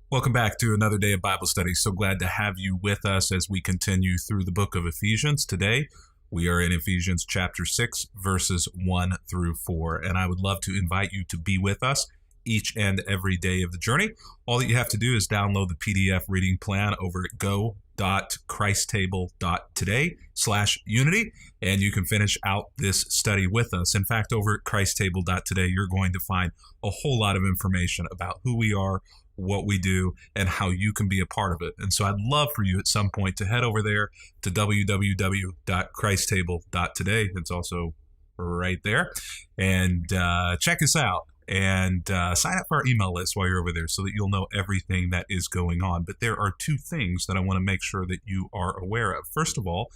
Welcome back to another day of Bible study. So glad to have you with us as we continue through the book of Ephesians. Today, we are in Ephesians chapter 6, verses 1 through 4. And I would love to invite you to be with us each and every day of the journey. All that you have to do is download the PDF reading plan over at go.christtable.today/unity, and you can finish out this study with us. In fact, over at christtable.today, you're going to find a whole lot of information about who we are, what we do, and how you can be a part of it. And so I'd love for you at some point to head over there to www.christtable.today. It's also right there. And check us out and sign up for our email list while you're over there so that you'll know everything that is going on. But there are two things that I want to make sure that you are aware of. First of all,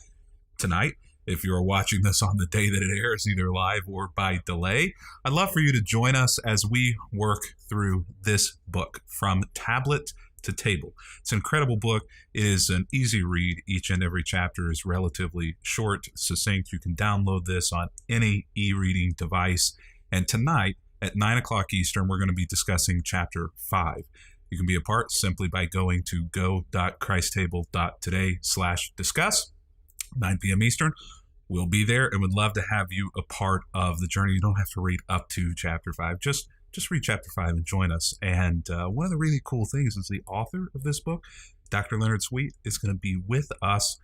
tonight, if you're watching this on the day that it airs, either live or by delay, I'd love for you to join us as we work through this book from tablet to table. It's an incredible book. It is an easy read. Each and every chapter is relatively short, succinct. You can download this on any e-reading device. And tonight at 9 o'clock Eastern, we're going to be discussing chapter 5. You can be a part simply by going to go.christtable.today/discuss. 9 p.m. Eastern. We'll be there and would love to have you a part of the journey. You don't have to read up to chapter 5. Just read chapter 5 and join us. And one of the really cool things is the author of this book, Dr. Leonard Sweet, is going to be with us.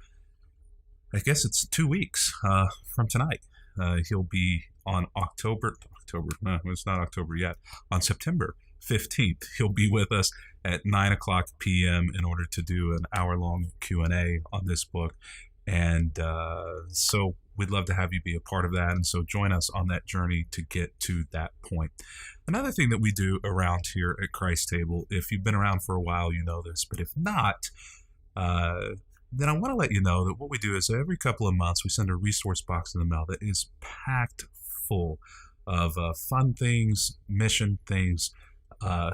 I guess it's 2 weeks from tonight. He'll be on it's not October yet, on September 15th. He'll be with us at 9 o'clock p.m. in order to do an hour-long Q&A on this book. And so we'd love to have you be a part of that. And so join us on that journey to get to that point. Another thing that we do around here at Christ Table, if you've been around for a while, you know this. But if not, then I want to let you know that what we do is every couple of months, we send a resource box in the mail that is packed full of fun things, mission things,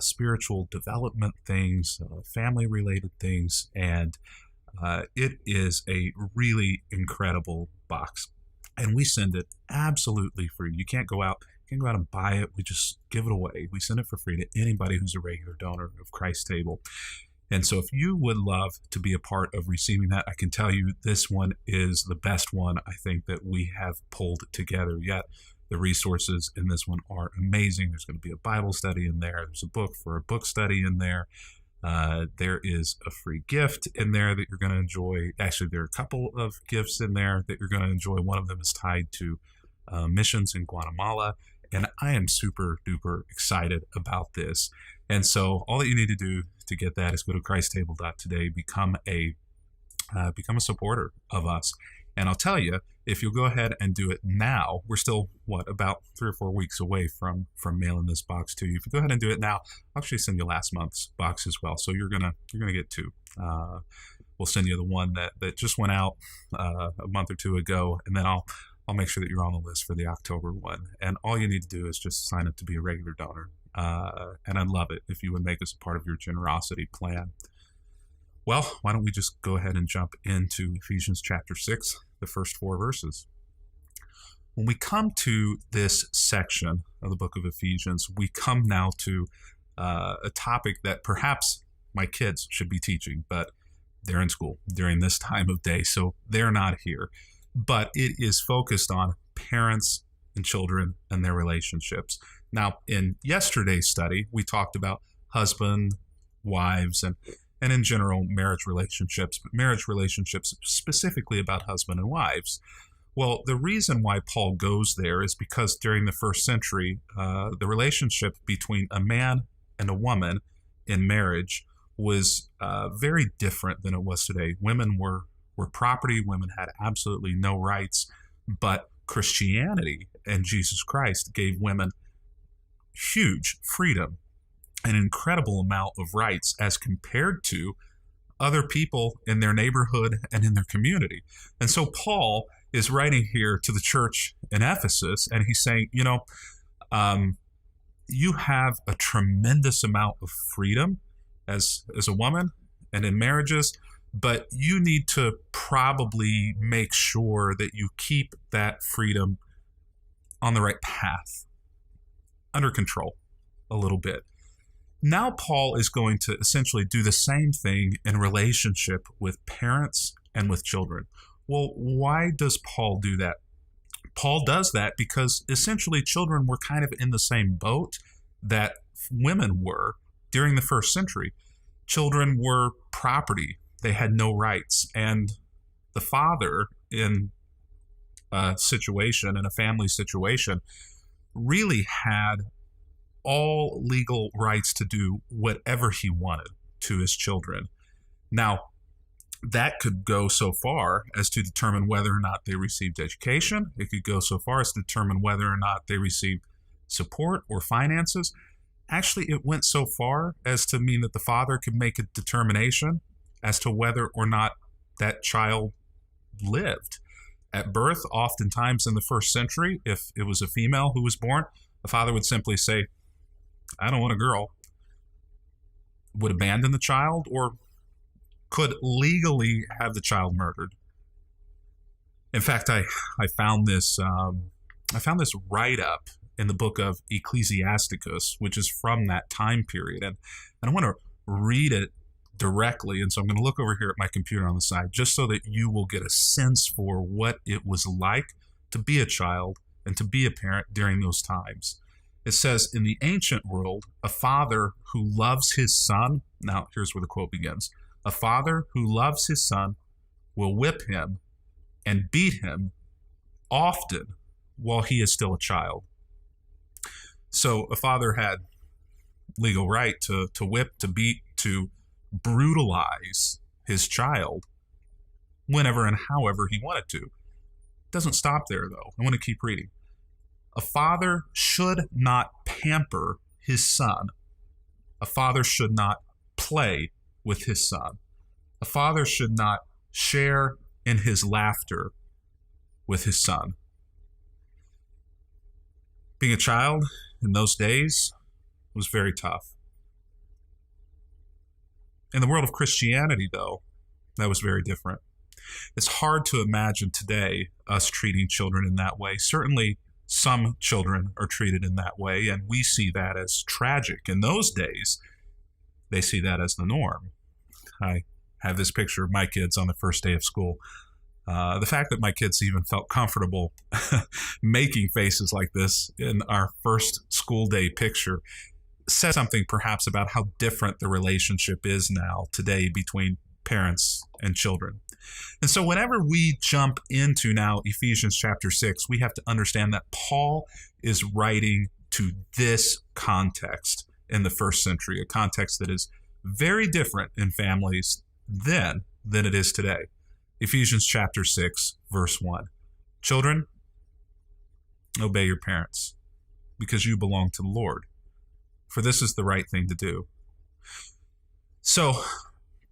spiritual development things, family-related things, and it is a really incredible box, and we send it absolutely free. You can't go out and buy it. We just give it away. We send it for free to anybody who's a regular donor of Christ Table. And so if you would love to be a part of receiving that, I can tell you this one is the best one I think that we have pulled together yet. The resources in this one are amazing. There's going to be a Bible study in there. There's a book for a book study in there. There is a free gift in there that you're going to enjoy. Actually, there are a couple of gifts in there that you're going to enjoy. One of them is tied to missions in Guatemala, and I am super duper excited about this. And so all that you need to do to get that is go to christtable.today, become a supporter of us. And I'll tell you, if you'll go ahead and do it now, we're still, about 3 or 4 weeks away from mailing this box to you. If you go ahead and do it now, I'll actually send you last month's box as well. So you're gonna get 2. We'll send you the one that just went out a month or 2 ago, and then I'll make sure that you're on the list for the October one. And all you need to do is just sign up to be a regular donor. And I'd love it if you would make us a part of your generosity plan. Well, why don't we just go ahead and jump into Ephesians chapter 6, the first 4 verses. When we come to this section of the book of Ephesians, we come now to a topic that perhaps my kids should be teaching, but they're in school during this time of day, so they're not here. But it is focused on parents and children and their relationships. Now, in yesterday's study, we talked about husband, wives, and in general, marriage relationships, but marriage relationships specifically about husband and wives. Well, the reason why Paul goes there is because during the first century, the relationship between a man and a woman in marriage was very different than it was today. Women were property. Women had absolutely no rights. But Christianity and Jesus Christ gave women huge freedom, an incredible amount of rights as compared to other people in their neighborhood and in their community. And so Paul is writing here to the church in Ephesus, and he's saying, you have a tremendous amount of freedom as a woman and in marriages, but you need to probably make sure that you keep that freedom on the right path, under control a little bit. Now Paul is going to essentially do the same thing in relationship with parents and with children. Well, why does Paul do that? Paul does that because essentially children were kind of in the same boat that women were during the first century. Children were property. They had no rights. And the father in a situation, in a family situation, really had all legal rights to do whatever he wanted to his children. Now, that could go so far as to determine whether or not they received education. It could go so far as to determine whether or not they received support or finances. Actually, it went so far as to mean that the father could make a determination as to whether or not that child lived. At birth, oftentimes in the first century, if it was a female who was born, the father would simply say, I don't want a girl, would abandon the child, or could legally have the child murdered. In fact, I found this write-up in the book of Ecclesiasticus, which is from that time period, and I want to read it directly. And so I'm going to look over here at my computer on the side, just so that you will get a sense for what it was like to be a child and to be a parent during those times. It says, in the ancient world, a father who loves his son, now here's where the quote begins, a father who loves his son will whip him and beat him often while he is still a child. So a father had legal right to whip, to beat, to brutalize his child whenever and however he wanted to. Doesn't stop there, though. I want to keep reading. A father should not pamper his son. A father should not play with his son. A father should not share in his laughter with his son. Being a child in those days was very tough. In the world of Christianity, though, that was very different. It's hard to imagine today us treating children in that way. Certainly, some children are treated in that way, and we see that as tragic. In those days, they see that as the norm. I have this picture of my kids on the first day of school. The fact that my kids even felt comfortable making faces like this in our first school day picture says something perhaps about how different the relationship is now today between parents and children. And so whenever we jump into now Ephesians chapter 6, we have to understand that Paul is writing to this context in the first century, a context that is very different in families then than it is today. Ephesians chapter 6, verse 1. Children, obey your parents, because you belong to the Lord, for this is the right thing to do. So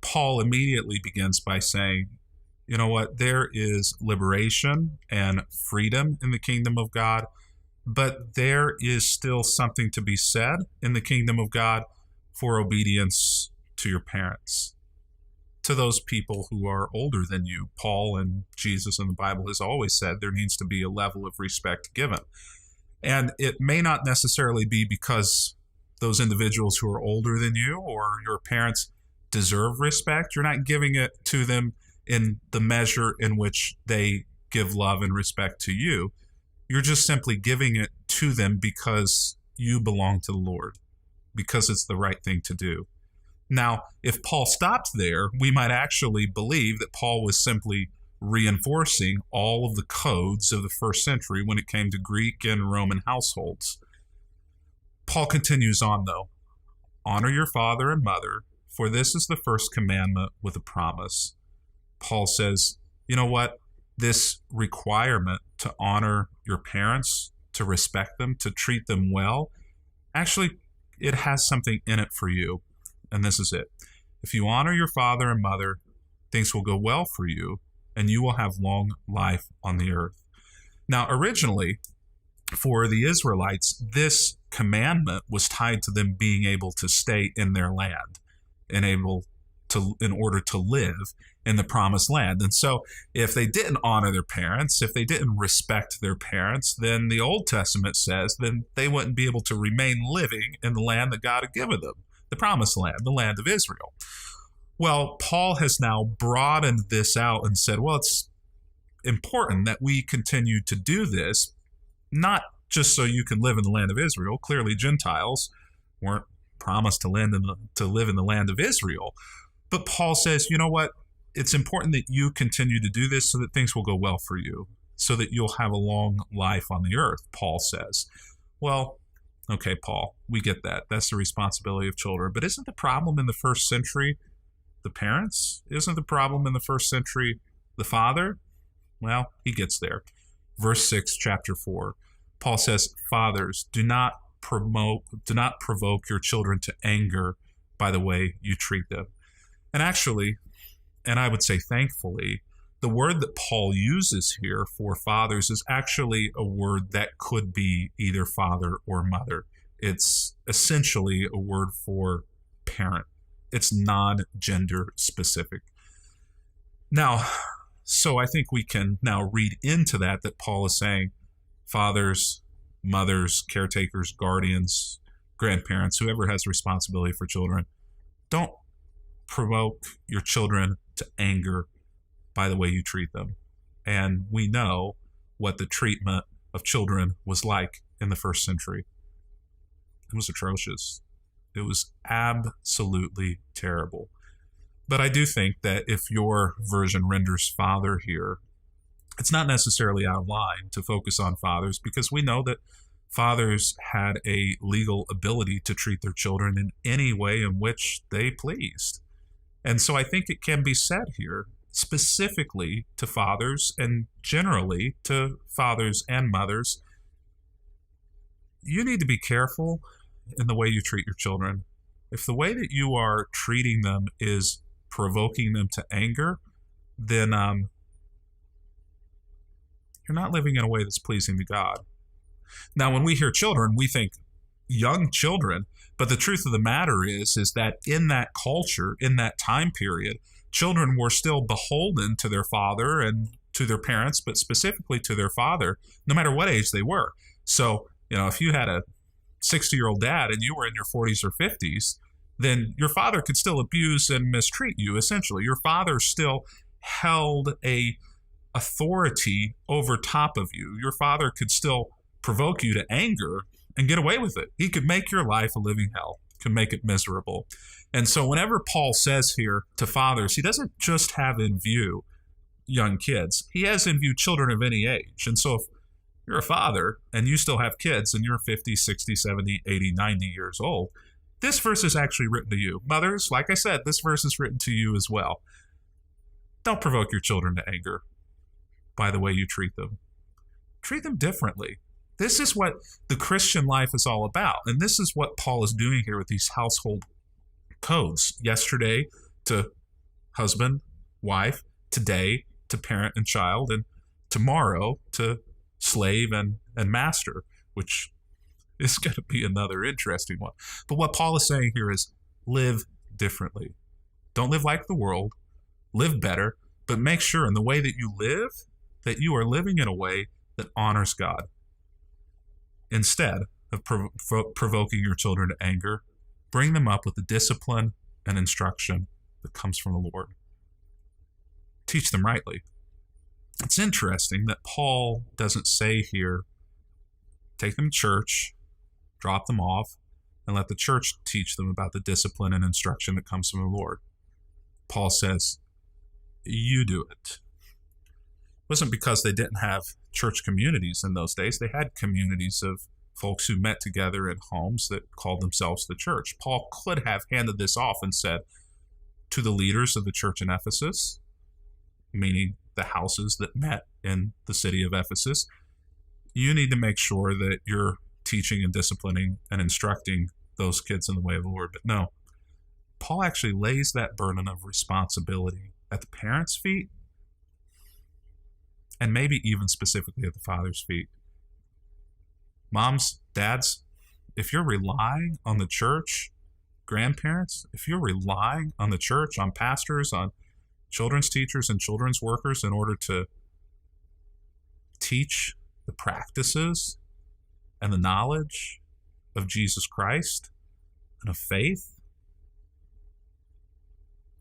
Paul immediately begins by saying, you know what, there is liberation and freedom in the kingdom of God, but there is still something to be said in the kingdom of God for obedience to your parents, to those people who are older than you. Paul and Jesus in the Bible has always said there needs to be a level of respect given. And it may not necessarily be because those individuals who are older than you or your parents deserve respect. You're not giving it to them in the measure in which they give love and respect to you. You're just simply giving it to them because you belong to the Lord, because it's the right thing to do. Now, if Paul stopped there, we might actually believe that Paul was simply reinforcing all of the codes of the first century when it came to Greek and Roman households. Paul continues on, though. Honor your father and mother, for this is the first commandment with a promise. Paul says, you know what? This requirement to honor your parents, to respect them, to treat them well, actually, it has something in it for you. And this is it. If you honor your father and mother, things will go well for you, and you will have long life on the earth. Now, originally, for the Israelites, this commandment was tied to them being able to stay in their land and able to, in order to live in the promised land. And so if they didn't honor their parents, if they didn't respect their parents, then the Old Testament says then they wouldn't be able to remain living in the land that God had given them. the promised land, the land of Israel. Well, Paul has now broadened this out and said, well, it's important that we continue to do this, not just so you can live in the land of Israel. Clearly, Gentiles weren't promised to live in the land of Israel. But Paul says, you know what? It's important that you continue to do this so that things will go well for you, so that you'll have a long life on the earth, Paul says. Well, okay, Paul, we get that. That's the responsibility of children. But isn't the problem in the first century the parents? Isn't the problem in the first century the father? Well, he gets there. Verse 6, chapter 4. Paul says, fathers, do not provoke your children to anger by the way you treat them. And actually, and I would say thankfully, the word that Paul uses here for fathers is actually a word that could be either father or mother. It's essentially a word for parent. It's non-gender specific. Now, so I think we can now read into that Paul is saying fathers, mothers, caretakers, guardians, grandparents, whoever has responsibility for children, don't provoke your children to anger by the way you treat them. And we know what the treatment of children was like in the first century. It was atrocious. It was absolutely terrible. But I do think that if your version renders father here, it's not necessarily out of line to focus on fathers, because we know that fathers had a legal ability to treat their children in any way in which they pleased. And so I think it can be said here, specifically to fathers and generally to fathers and mothers, you need to be careful in the way you treat your children. If the way that you are treating them is provoking them to anger, then you're not living in a way that's pleasing to God. Now, when we hear children, we think young children, but the truth of the matter is that in that culture, in that time period, children were still beholden to their father and to their parents, but specifically to their father, no matter what age they were. So, if you had a 60-year-old dad and you were in your 40s or 50s, then your father could still abuse and mistreat you, essentially. Your father still held a authority over top of you. Your father could still provoke you to anger and get away with it. He could make your life a living hell, could make it miserable. And so whenever Paul says here to fathers, he doesn't just have in view young kids. He has in view children of any age. And so if you're a father and you still have kids and you're 50, 60, 70, 80, 90 years old, this verse is actually written to you. Mothers, like I said, this verse is written to you as well. Don't provoke your children to anger by the way you treat them. Treat them differently. This is what the Christian life is all about. And this is what Paul is doing here with these household codes. Yesterday to husband, wife, today to parent and child, and tomorrow to slave and master, which is going to be another interesting one. But what Paul is saying here is live differently. Don't live like the world. Live better, but make sure in the way that you live that you are living in a way that honors God. Instead of provoking your children to anger, bring them up with the discipline and instruction that comes from the Lord. Teach them rightly. It's interesting that Paul doesn't say here, take them to church, drop them off, and let the church teach them about the discipline and instruction that comes from the Lord. Paul says, you do it. It wasn't because they didn't have church communities in those days. They had communities of folks who met together in homes that called themselves the church. Paul could have handed this off and said to the leaders of the church in Ephesus, meaning the houses that met in the city of Ephesus, you need to make sure that you're teaching and disciplining and instructing those kids in the way of the Lord. But no, Paul actually lays that burden of responsibility at the parents' feet, and maybe even specifically at the father's feet. Moms, dads, if you're relying on the church, grandparents, if you're relying on the church, on pastors, on children's teachers and children's workers in order to teach the practices and the knowledge of Jesus Christ and of faith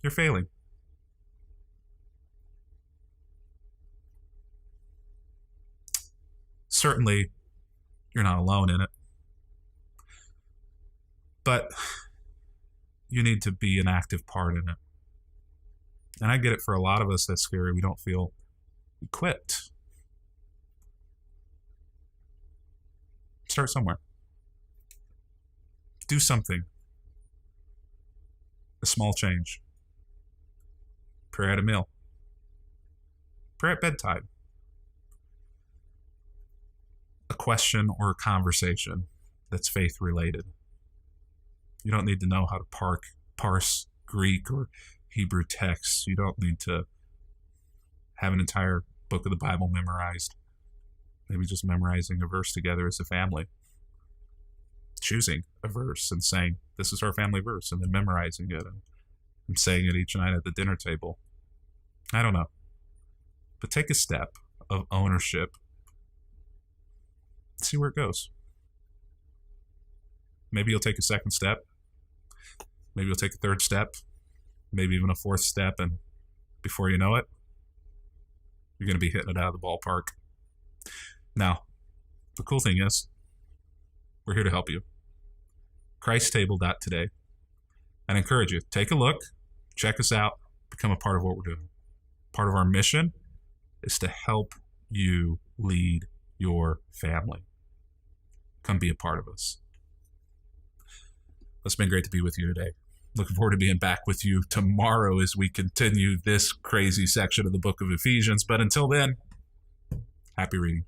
You're failing. Certainly, you're not alone in it. But you need to be an active part in it. And I get it, for a lot of us, that's scary. We don't feel equipped. Start somewhere. Do something. A small change. Pray at a meal. Pray at bedtime. A question or a conversation that's faith related. You don't need to know how to parse Greek or Hebrew texts. You don't need to have an entire book of the Bible memorized. Maybe just memorizing a verse together as a family. Choosing a verse and saying, this is our family verse, and then memorizing it and saying it each night at the dinner table. I don't know. But take a step of ownership. See where it goes. Maybe you'll take a second step. Maybe you'll take a third step. Maybe even a fourth step. And before you know it, you're going to be hitting it out of the ballpark. Now, the cool thing is, we're here to help you. ChristTable.today. And I encourage you, take a look, check us out, become a part of what we're doing. Part of our mission is to help you lead your family. Come be a part of us. It's been great to be with you today. Looking forward to being back with you tomorrow as we continue this crazy section of the book of Ephesians. But until then, happy reading.